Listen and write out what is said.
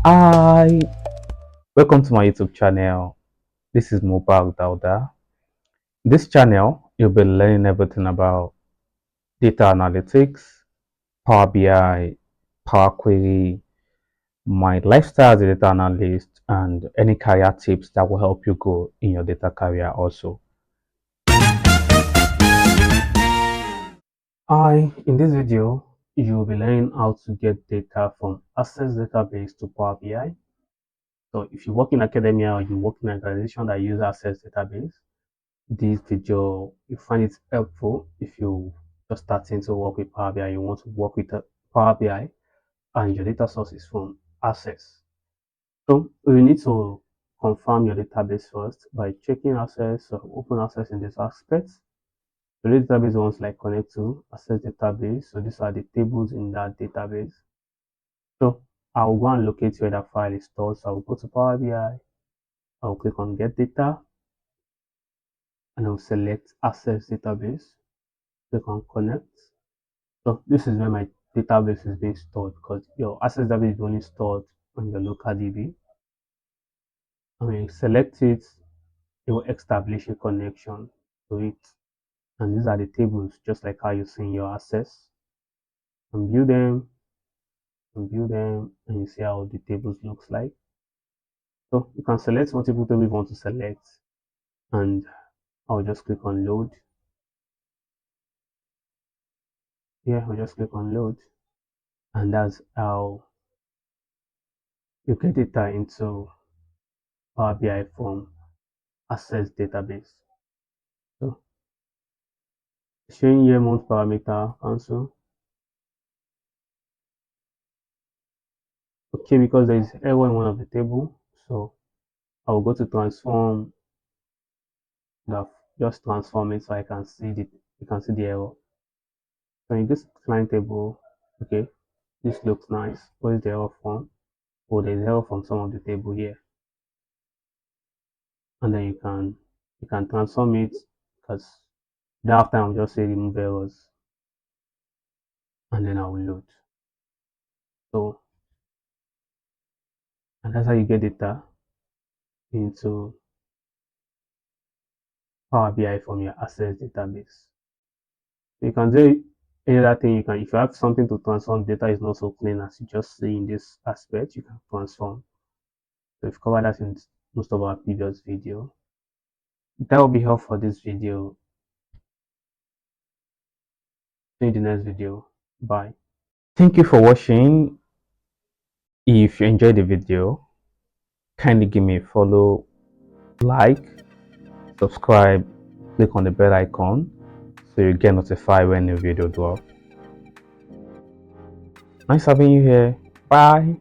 Hi, welcome to my YouTube channel. This is Mobile Dauda. This channel, you'll be learning everything about data analytics, Power BI, Power Query, my lifestyle as a data analyst, and any career tips that will help you grow in your data career also. In this video, you'll be learning how to get data from Access database to Power BI. So if you work in academia or you work in an organization that uses Access database, this video you find it helpful if you just starting to work with Power BI, you want to work with Power BI and your data source is from Access. So you need to confirm your database first by checking Access or open Access in this aspect. So the database ones like connect to Access database. So these are the tables in that database. So I'll go and locate where that file is stored. So I'll go to Power BI, I'll click on get data and I'll select Access database, click on connect. So this is where my database is being stored because your Access database is only stored on your local DB. And when you select it, it will establish a connection to it. And these are the tables, just like how you see in your Access. And view them, and you see how the tables looks like. So you can select multiple tables you want to select, and I'll just click on load. Yeah, I'll just click on load, and that's how you get data into Power BI from Access database. So showing here month parameter cancel. Okay, because there is error in one of the table, so I will go to transform the just transform it so I can see the you can see the error. So in this client table, okay, this looks nice. What is the error from? Oh, there's error from some of the table here, and then you can transform it because thereafter I'll just say remove errors, and then I will load. So and that's how you get data into Power BI from your Access database. You can do any other thing. You can, if you have something to transform, data is not so clean as you just see in this aspect, you can transform. So we've covered that in most of our previous video. That will be all for this video. See you in the next video. Bye. Thank you for watching. If you enjoyed the video, kindly give me a follow, like, subscribe, click on the bell icon so you get notified when a video drops. Nice having you here. Bye.